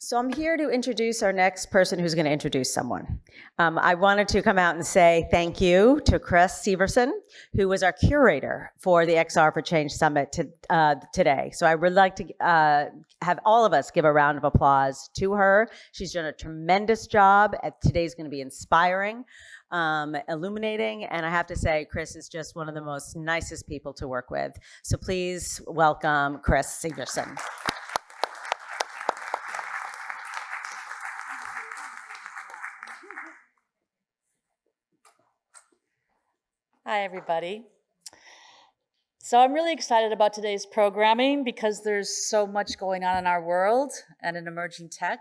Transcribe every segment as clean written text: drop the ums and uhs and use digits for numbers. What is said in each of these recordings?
So I'm here to introduce our next person who's going to introduce someone. I wanted to come out and say thank you to Chris Severson, who was our curator for the XR for Change Summit today. So I would like to have all of us give a round of applause to her. She's done a tremendous job. Today's going to be inspiring, illuminating, and I have to say, Chris is just one of the most nicest people to work with. So please welcome Chris Severson. Hi, everybody. So I'm really excited about today's programming because there's so much going on in our world and in emerging tech.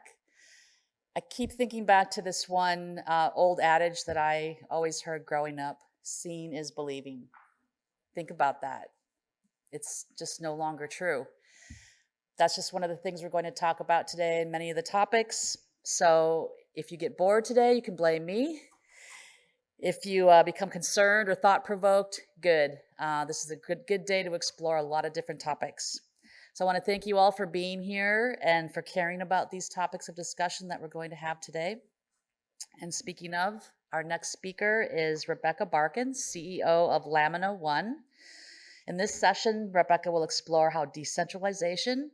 I keep thinking back to this one old adage that I always heard growing up: seeing is believing. Think about that. It's just no longer true. That's just one of the things we're going to talk about today and many of the topics. So if you get bored today, you can blame me. If you become concerned or thought-provoked, good. This is a good day to explore a lot of different topics. So I want to thank you all for being here and for caring about these topics of discussion that we're going to have today. And speaking of, our next speaker is Rebecca Barkin, CEO of Lamina1. In this session, Rebecca will explore how decentralization,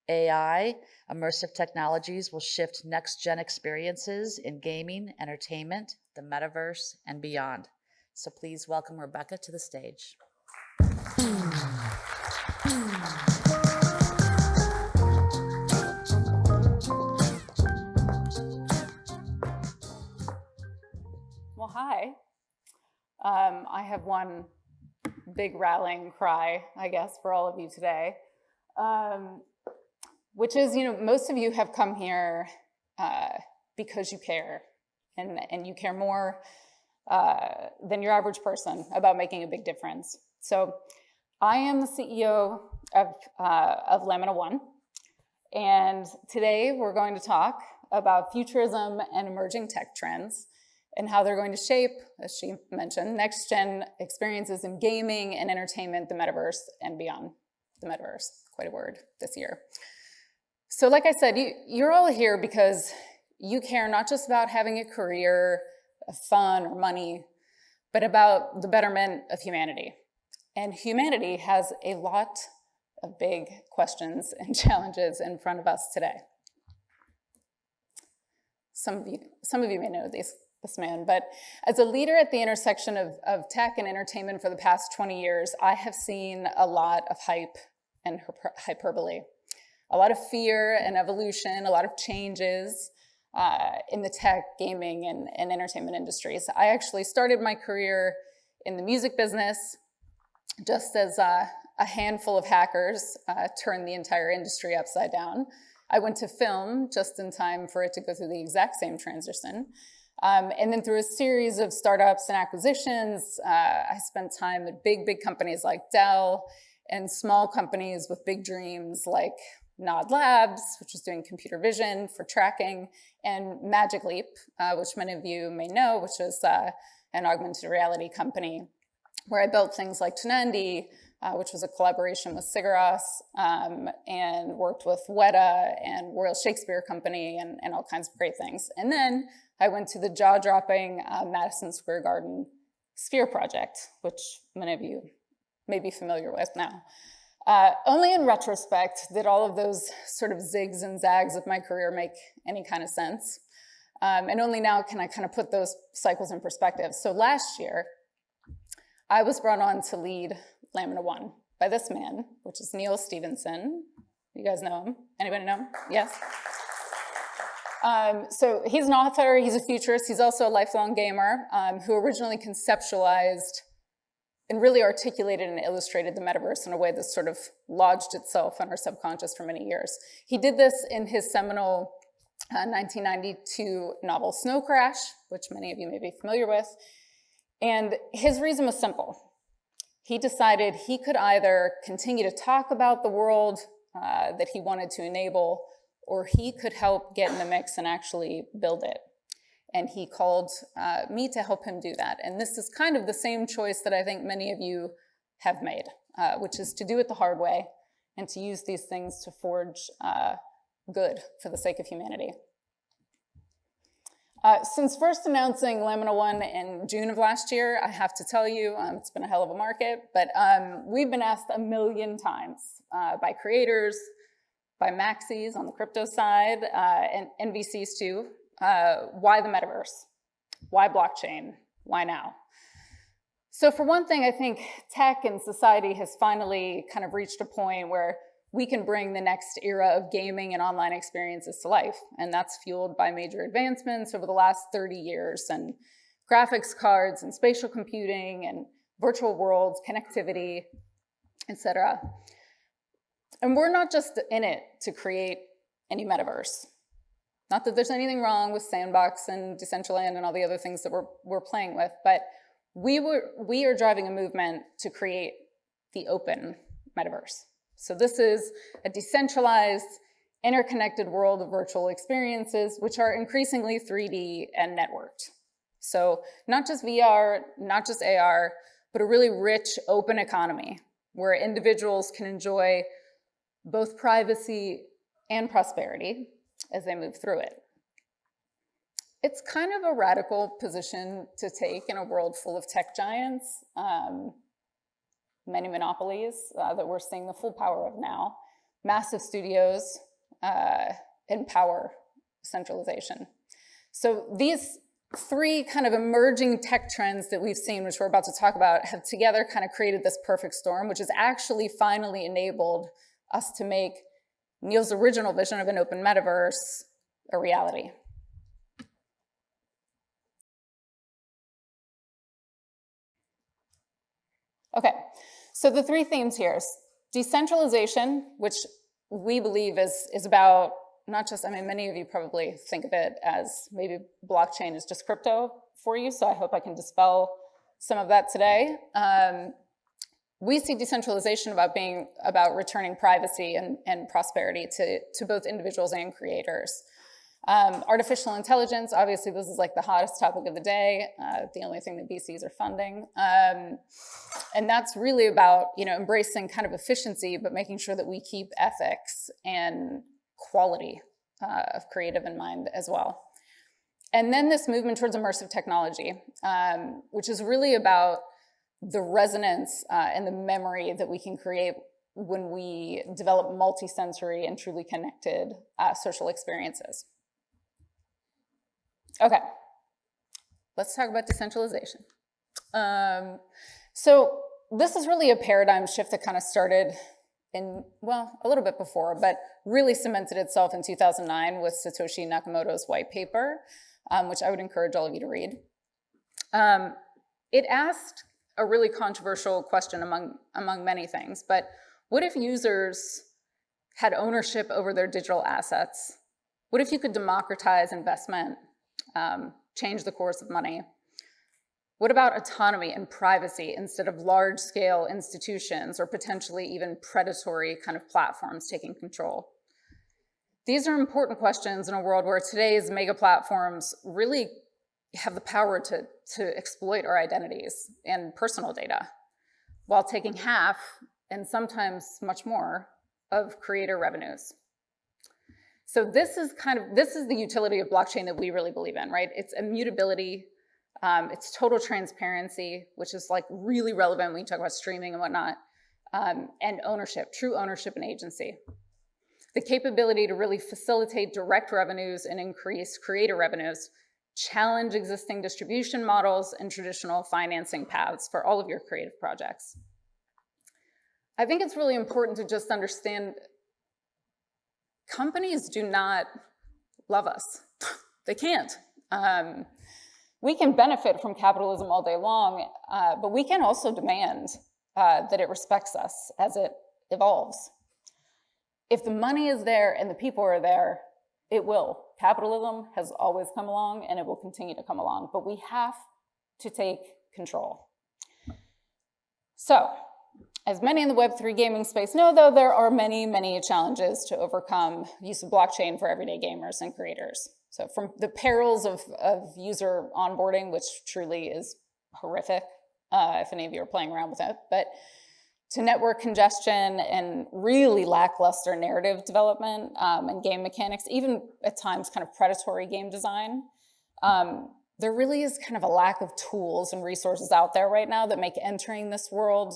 AI, immersive technologies will shift next-gen experiences in gaming, entertainment, the metaverse, and beyond. So please welcome Rebecca to the stage. Well, hi. I have one big rallying cry, I guess, for all of you today, which is, most of you have come here because you care, and you care more than your average person about making a big difference. So I am the CEO of Lamina1, and today we're going to talk about futurism and emerging tech trends and how they're going to shape, as she mentioned, next-gen experiences in gaming and entertainment, the metaverse, and beyond the metaverse. Quite a word this year. So like I said, you're all here because you care not just about having a career, fun, or money, but about the betterment of humanity. And humanity has a lot of big questions and challenges in front of us today. Some of you may know this man, but as a leader at the intersection of tech and entertainment for the past 20 years, I have seen a lot of hype and hyperbole, a lot of fear and evolution, a lot of changes in the tech, gaming, and entertainment industries. I actually started my career in the music business just as a handful of hackers turned the entire industry upside down. I went to film just in time for it to go through the exact same transition. And then through a series of startups and acquisitions, I spent time at big companies like Dell and small companies with big dreams like Nod Labs, which is doing computer vision for tracking, and Magic Leap, which many of you may know, which is an augmented reality company where I built things like Tonandi, which was a collaboration with Sigur Rós, and worked with Weta and Royal Shakespeare Company and all kinds of great things. And then I went to the jaw-dropping Madison Square Garden Sphere project, which many of you may be familiar with now. Only in retrospect did all of those sort of zigs and zags of my career make any kind of sense. And only now can I kind of put those cycles in perspective. So last year, I was brought on to lead Lamina1 by this man, which is Neil Stephenson. You guys know him? Anybody know him? Yes? So he's an author, he's a futurist, he's also a lifelong gamer who originally conceptualized and really articulated and illustrated the metaverse in a way that sort of lodged itself in our subconscious for many years. He did this in his seminal 1992 novel Snow Crash, which many of you may be familiar with. And his reason was simple. He decided he could either continue to talk about the world that he wanted to enable, or he could help get in the mix and actually build it. And he called me to help him do that. And this is kind of the same choice that I think many of you have made, which is to do it the hard way and to use these things to forge good for the sake of humanity. Since first announcing Lamina1 in June of last year, I have to tell you, it's been a hell of a market, but we've been asked 1 million times by creators, by maxis on the crypto side, and VCs too, why the metaverse? Why blockchain? Why now? So for one thing, I think tech and society has finally kind of reached a point where we can bring the next era of gaming and online experiences to life. And that's fueled by major advancements over the last 30 years and graphics cards and spatial computing and virtual worlds, connectivity, etc. And we're not just in it to create any metaverse. Not that there's anything wrong with Sandbox and Decentraland and all the other things that we're playing with, but we are driving a movement to create the open metaverse. So this is a decentralized, interconnected world of virtual experiences, which are increasingly 3D and networked. So not just VR, not just AR, but a really rich, open economy where individuals can enjoy both privacy and prosperity as they move through it. It's kind of a radical position to take in a world full of tech giants, many monopolies that we're seeing the full power of now, massive studios, and power centralization. So these three kind of emerging tech trends that we've seen, which we're about to talk about, have together kind of created this perfect storm, which has actually finally enabled us to make Neil's original vision of an open metaverse a reality. Okay, so the three themes here: decentralization, which we believe is about not just, I mean, many of you probably think of it as maybe blockchain is just crypto for you, so I hope I can dispel some of that today. We see decentralization being about returning privacy and prosperity to both individuals and creators. Artificial intelligence, obviously this is like the hottest topic of the day, the only thing that VCs are funding. And that's really about, embracing kind of efficiency, but making sure that we keep ethics and quality of creative in mind as well. And then this movement towards immersive technology, which is really about the resonance and the memory that we can create when we develop multi-sensory and truly connected social experiences. Okay, let's talk about decentralization. So this is really a paradigm shift that kind of started in, well, a little bit before, but really cemented itself in 2009 with Satoshi Nakamoto's white paper, which I would encourage all of you to read. It asked a really controversial question among many things, but what if users had ownership over their digital assets? What if you could democratize investment, change the course of money? What about autonomy and privacy instead of large-scale institutions or potentially even predatory kind of platforms taking control? These are important questions in a world where today's mega platforms really have the power to exploit our identities and personal data while taking half and sometimes much more of creator revenues. So this is the utility of blockchain that we really believe in, right? It's immutability, it's total transparency, which is like really relevant when you talk about streaming and whatnot, and ownership, true ownership and agency. The capability to really facilitate direct revenues and increase creator revenues, challenge existing distribution models and traditional financing paths for all of your creative projects. I think it's really important to just understand companies do not love us. They can't. We can benefit from capitalism all day long, but we can also demand that it respects us as it evolves. If the money is there and the people are there, it will. Capitalism has always come along and it will continue to come along, but we have to take control. So, as many in the Web3 gaming space know, though, there are many, many challenges to overcome use of blockchain for everyday gamers and creators. So from the perils of user onboarding, which truly is horrific, if any of you are playing around with it, but to network congestion and really lackluster narrative development and game mechanics, even at times kind of predatory game design. There really is kind of a lack of tools and resources out there right now that make entering this world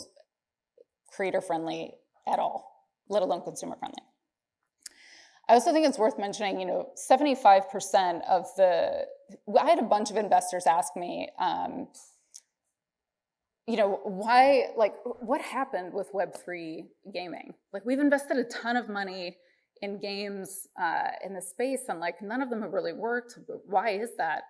creator-friendly at all, let alone consumer-friendly. I also think it's worth mentioning, 75% of I had a bunch of investors ask me, why, what happened with Web3 gaming? We've invested a ton of money in games in this space, and none of them have really worked. Why is that?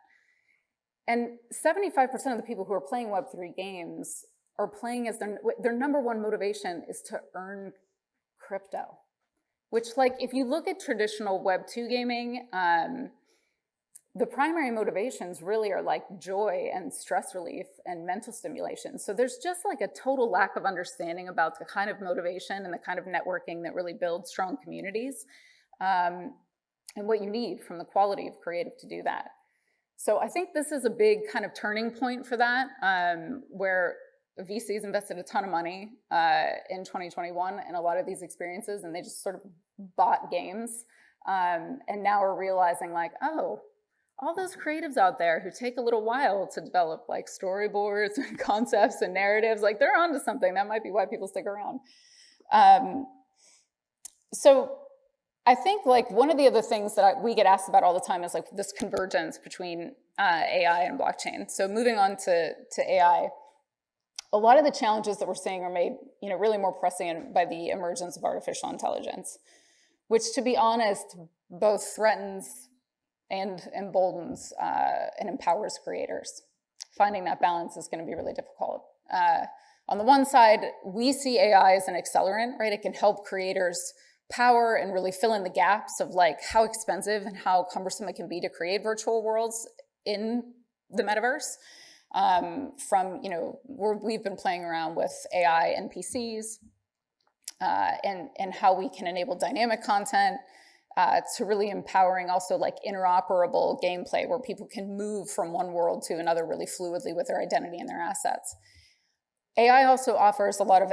And 75% of the people who are playing Web3 games are playing as their number one motivation is to earn crypto, which if you look at traditional Web2 gaming, the primary motivations really are joy and stress relief and mental stimulation. So there's just a total lack of understanding about the kind of motivation and the kind of networking that really builds strong communities, and what you need from the quality of creative to do that. So I think this is a big kind of turning point for that, where VCs invested a ton of money in 2021 in a lot of these experiences, and they just sort of bought games, and now are realizing oh, all those creatives out there who take a little while to develop storyboards and concepts and narratives, they're onto something. That might be why people stick around. So I think one of the other things that we get asked about all the time is this convergence between AI and blockchain. So moving on to AI, a lot of the challenges that we're seeing are made really more pressing by the emergence of artificial intelligence, which, to be honest, both threatens and emboldens and empowers creators. Finding that balance is going to be really difficult. On the one side, we see AI as an accelerant, right? It can help creators power and really fill in the gaps of how expensive and how cumbersome it can be to create virtual worlds in the metaverse. We've been playing around with AI NPCs and how we can enable dynamic content, to really empowering also interoperable gameplay where people can move from one world to another really fluidly with their identity and their assets. AI also offers a lot of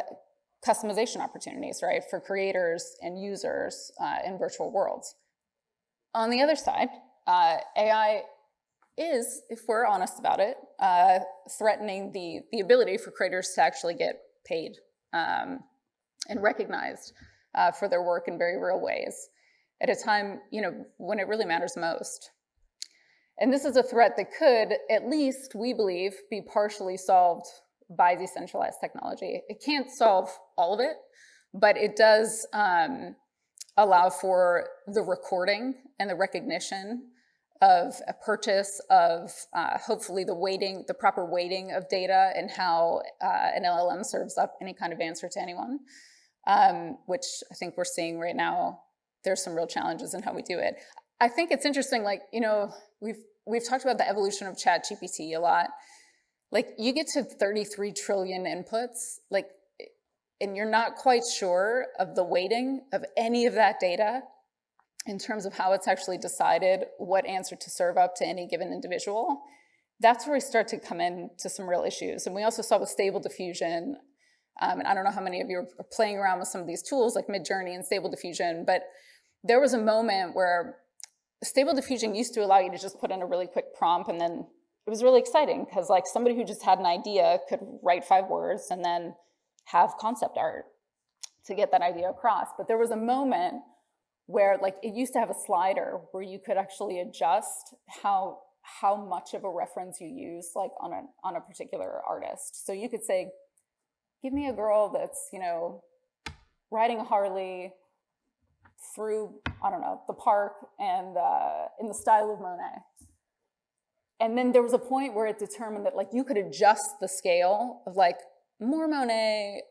customization opportunities, right, for creators and users in virtual worlds. On the other side, AI is, if we're honest about it, threatening the ability for creators to actually get paid and recognized for their work in very real ways at a time, when it really matters most. And this is a threat that could, at least we believe, be partially solved by decentralized technology. It can't solve all of it, but it does allow for the recording and the recognition of a purchase, of hopefully the proper weighting of data and how an LLM serves up any kind of answer to anyone, which I think we're seeing right now. There's some real challenges in how we do it. I think it's interesting, we've talked about the evolution of ChatGPT a lot. You get to 33 trillion inputs, and you're not quite sure of the weighting of any of that data in terms of how it's actually decided what answer to serve up to any given individual. That's where we start to come into some real issues. And we also saw with Stable Diffusion, and I don't know how many of you are playing around with some of these tools like Midjourney and Stable Diffusion, but there was a moment where Stable Diffusion used to allow you to just put in a really quick prompt, and then it was really exciting because somebody who just had an idea could write 5 words and then have concept art to get that idea across. But there was a moment where it used to have a slider where you could actually adjust how much of a reference you use on a particular artist. So you could say, give me a girl that's, riding a Harley through, I don't know, the park and in the style of Monet. And then there was a point where it determined that you could adjust the scale of more Monet,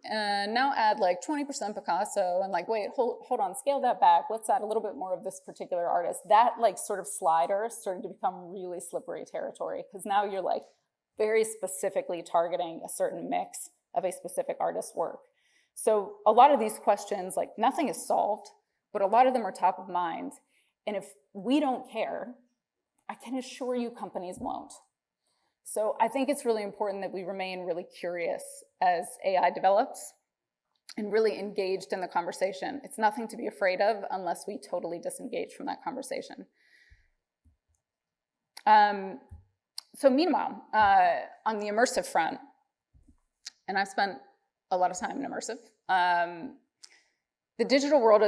and now add 20% Picasso, and wait, hold on, scale that back. Let's add a little bit more of this particular artist. That sort of slider started to become really slippery territory, because now you're very specifically targeting a certain mix of a specific artist's work. So a lot of these questions, nothing is solved, but a lot of them are top of mind. And if we don't care, I can assure you companies won't. So I think it's really important that we remain really curious as AI develops, and really engaged in the conversation. It's nothing to be afraid of unless we totally disengage from that conversation. So meanwhile, on the immersive front, and I've spent a lot of time in immersive, the digital world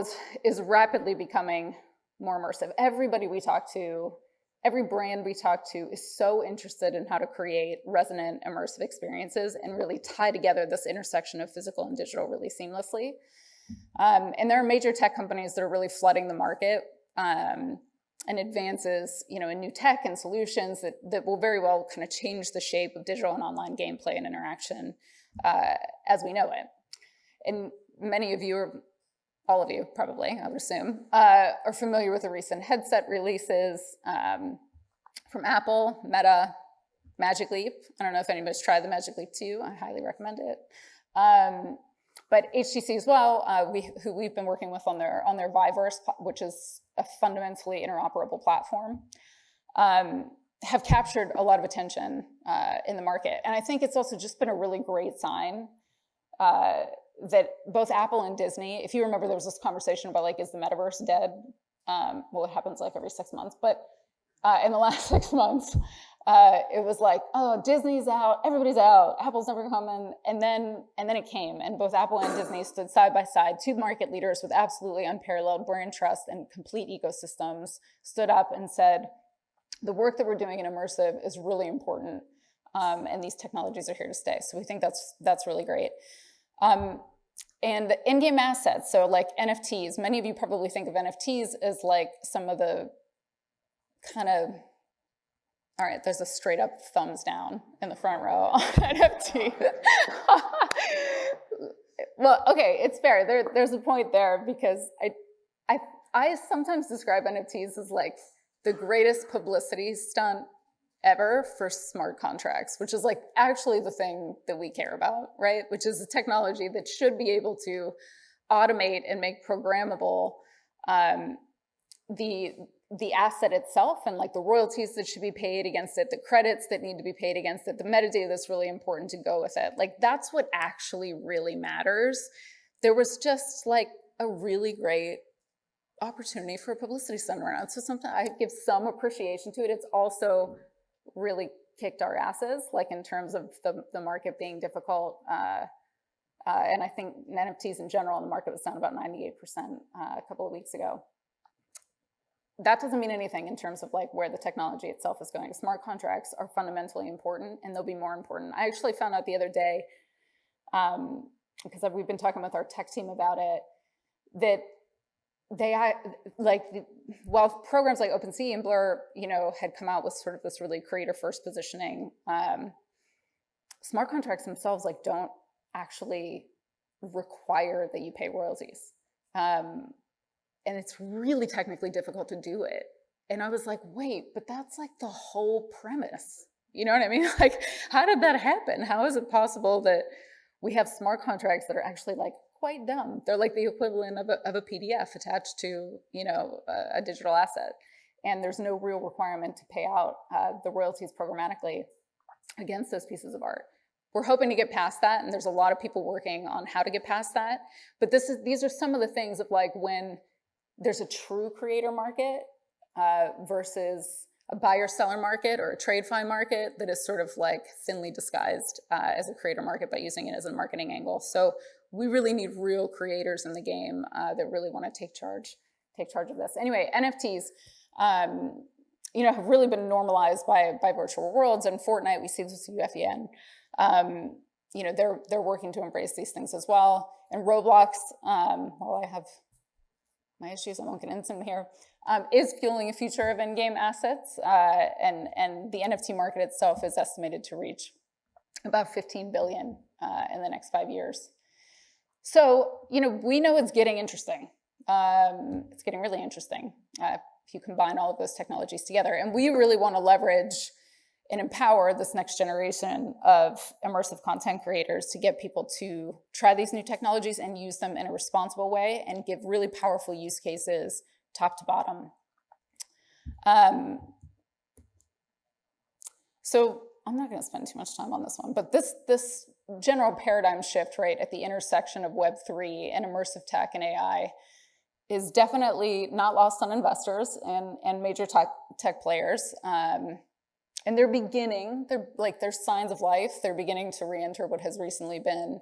is rapidly becoming more immersive. Everybody we talk to, every brand we talk to is so interested in how to create resonant, immersive experiences and really tie together this intersection of physical and digital really seamlessly. And there are major tech companies that are really flooding the market and advances, in new tech and solutions that will very well kind of change the shape of digital and online gameplay and interaction as we know it. And many of you, all of you probably, I would assume, are familiar with the recent headset releases from Apple, Meta, Magic Leap. I don't know if anybody's tried the Magic Leap 2. I highly recommend it. But HTC as well, who we've been working with on their Viverse, which is a fundamentally interoperable platform, have captured a lot of attention in the market. And I think it's also just been a really great sign that both Apple and Disney, if you remember, there was this conversation about like, is the metaverse dead? Well, it happens like every 6 months, but in the last 6 months, it was like, oh, Disney's out, everybody's out, Apple's never coming, and then it came, and both Apple and Disney stood side by side, two market leaders with absolutely unparalleled brand trust and complete ecosystems, stood up and said, the work that we're doing in immersive is really important, and these technologies are here to stay. So we think that's really great. And the in-game assets, so like NFTs, many of you probably think of NFTs as like some of the kind of, all right, there's a straight up thumbs down in the front row on NFT. Well, okay, it's fair. There's a point there because I sometimes describe NFTs as like the greatest publicity stunt ever for smart contracts, which is like actually the thing that we care about, right? Which is a technology that should be able to automate and make programmable the asset itself and like the royalties that should be paid against it, the credits that need to be paid against it, the metadata that's really important to go with it. Like that's what actually really matters. There was just like a really great opportunity for a publicity stunt around. So sometimes I give some appreciation to it. It's also really kicked our asses, like in terms of the market being difficult. And I think NFTs in general, the market was down about 98% a couple of weeks ago. That doesn't mean anything in terms of like where the technology itself is going. Smart contracts are fundamentally important and they'll be more important. I actually found out the other day, because we've been talking with our tech team about it, that while programs like OpenSea and Blur, had come out with sort of this really creator first positioning, smart contracts themselves like don't actually require that you pay royalties. And it's really technically difficult to do it. And I was like, wait, but that's like the whole premise. You know what I mean? Like, how did that happen? How is it possible that we have smart contracts that are actually like quite dumb? They're like the equivalent of a PDF attached to, a digital asset. And there's no real requirement to pay out the royalties programmatically against those pieces of art. We're hoping to get past that, and there's a lot of people working on how to get past that. But these are some of the things of like when there's a true creator market versus a buyer-seller market or a trade-fine market that is sort of like thinly disguised as a creator market by using it as a marketing angle. So we really need real creators in the game that really want to take charge of this. Anyway, NFTs, have really been normalized by virtual worlds. And Fortnite, we see this with UFEN. They're working to embrace these things as well. And Roblox, while I have my issues, I won't get into them here, is fueling a future of in-game assets. And the NFT market itself is estimated to reach about 15 billion in the next 5 years. So, we know it's getting interesting. It's getting really interesting if you combine all of those technologies together. And we really want to leverage and empower this next generation of immersive content creators to get people to try these new technologies and use them in a responsible way and give really powerful use cases top to bottom. So I'm not going to spend too much time on this one, but this general paradigm shift, right, at the intersection of Web3 and immersive tech and AI is definitely not lost on investors and major tech players. And there's signs of life. They're beginning to re-enter what has recently been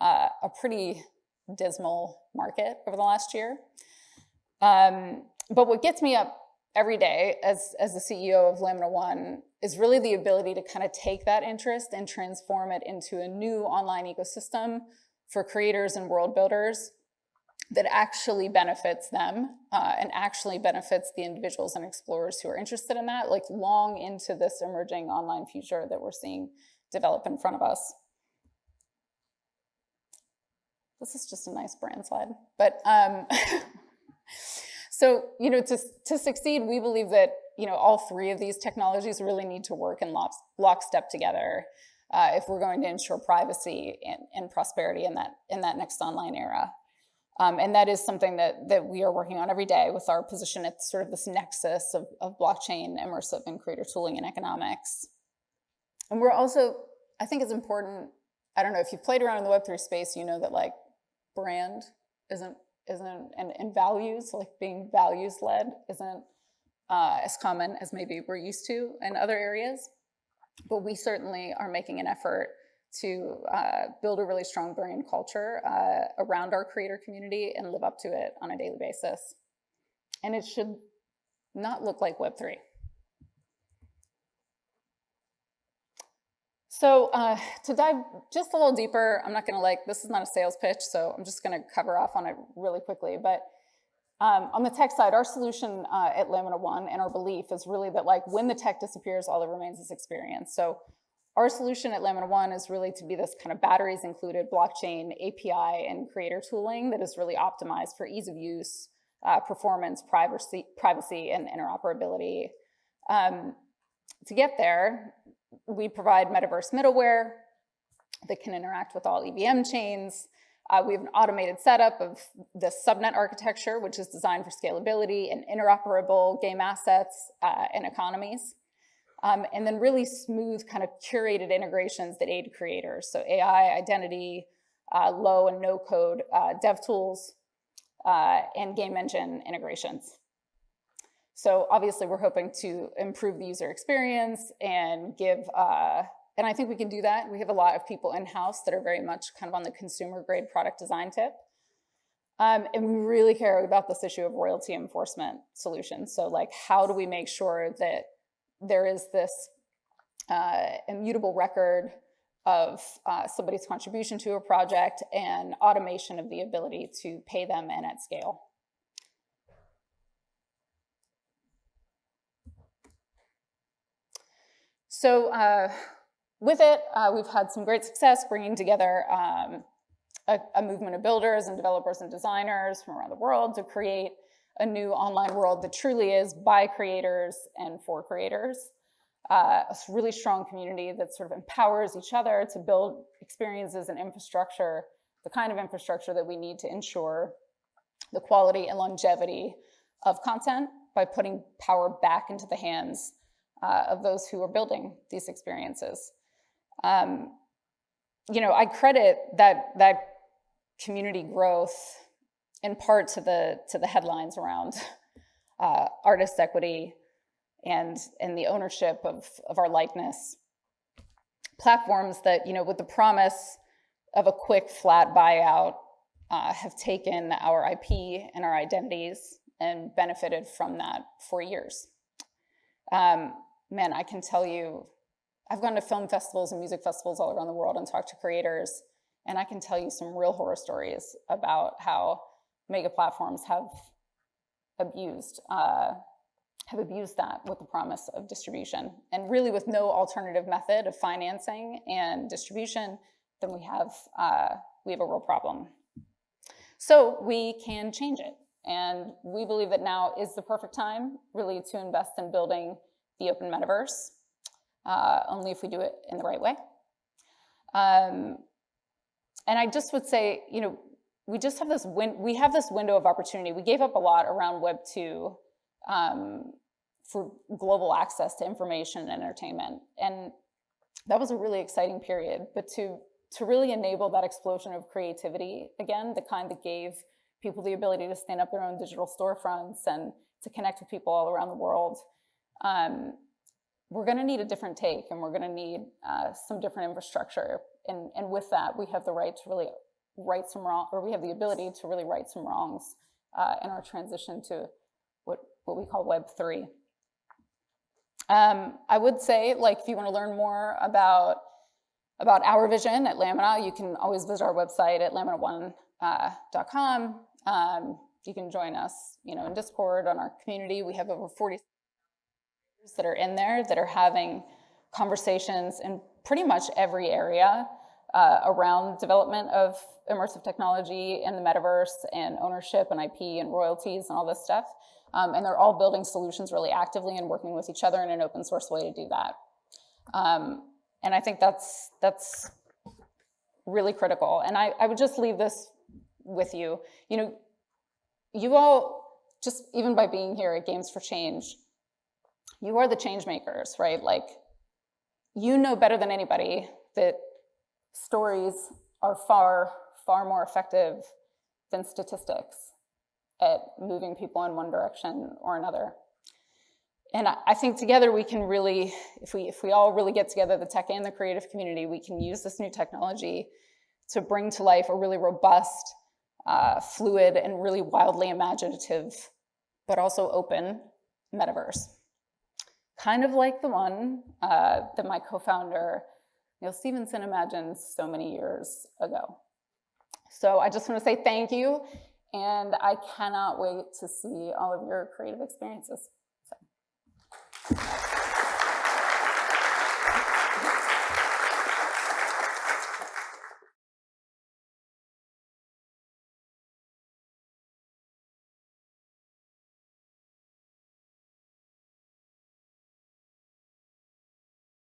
a pretty dismal market over the last year. But what gets me up every day as the CEO of Lamina1 is really the ability to kind of take that interest and transform it into a new online ecosystem for creators and world builders that actually benefits them and actually benefits the individuals and explorers who are interested in that, like long into this emerging online future that we're seeing develop in front of us. This is just a nice brand slide. But so, to succeed, we believe that, all three of these technologies really need to work in lockstep together if we're going to ensure privacy and prosperity in that next online era. And that is something that we are working on every day with our position at sort of this nexus of blockchain, immersive, and creator tooling and economics. And we're also, I think it's important, I don't know, if you've played around in the Web3 space, you know that like brand isn't and values, like being values-led isn't as common as maybe we're used to in other areas. But we certainly are making an effort to build a really strong brand culture around our creator community and live up to it on a daily basis. And it should not look like Web3. So to dive just a little deeper, I'm not gonna this is not a sales pitch, so I'm just gonna cover off on it really quickly. But on the tech side, our solution at Lamina1 and our belief is really that when the tech disappears, all that remains is experience. So our solution at Lamina1 is really to be this kind of batteries included blockchain, API, and creator tooling that is really optimized for ease of use, performance, privacy, and interoperability. To get there, we provide metaverse middleware that can interact with all EVM chains. We have an automated setup of the subnet architecture, which is designed for scalability and interoperable game assets and economies. And then really smooth kind of curated integrations that aid creators. So AI, identity, low and no code dev tools, and game engine integrations. So obviously we're hoping to improve the user experience and give, and I think we can do that. We have a lot of people in-house that are very much kind of on the consumer grade product design tip. And we really care about this issue of royalty enforcement solutions. So how do we make sure that there is this immutable record of somebody's contribution to a project and automation of the ability to pay them and at scale. So with it, we've had some great success bringing together a movement of builders and developers and designers from around the world to create a new online world that truly is by creators and for creators. A really strong community that sort of empowers each other to build experiences and infrastructure, the kind of infrastructure that we need to ensure the quality and longevity of content by putting power back into the hands of those who are building these experiences. I credit that community growth in part to the headlines around artist equity and the ownership of our likeness. Platforms that, with the promise of a quick, flat buyout have taken our IP and our identities and benefited from that for years. Man, I can tell you, I've gone to film festivals and music festivals all around the world and talked to creators, and I can tell you some real horror stories about how mega platforms have abused that with the promise of distribution. And really with no alternative method of financing and distribution, then we have a real problem. So we can change it. And we believe that now is the perfect time really to invest in building the open metaverse, only if we do it in the right way. And I just would say, we just have this window of opportunity. We gave up a lot around Web 2 for global access to information and entertainment. And that was a really exciting period. But to to really enable that explosion of creativity, again, the kind that gave people the ability to stand up their own digital storefronts and to connect with people all around the world. We're going to need a different take, and we're going to need some different infrastructure. And with that, we have the right to really right some wrong, or we have the ability to really right some wrongs in our transition to what we call Web3. I would say, like, if you want to learn more about our vision at Lamina, you can always visit our website at lamina1.com. You can join us, in Discord on our community. We have over 40 that are in there that are having conversations in pretty much every area around development of immersive technology and the metaverse and ownership and IP and royalties and all this stuff. And they're all building solutions really actively and working with each other in an open source way to do that. And I think that's really critical. And I would just leave this with you. You all, just even by being here at Games for Change, you are the change makers, right? Like, you know better than anybody that stories are far, far more effective than statistics at moving people in one direction or another. And I think together we can really, if we all really get together, the tech and the creative community, we can use this new technology to bring to life a really robust, fluid, and really wildly imaginative, but also open metaverse. Kind of like the one that my co-founder, Neil Stevenson, imagined so many years ago. So I just want to say thank you, and I cannot wait to see all of your creative experiences. So.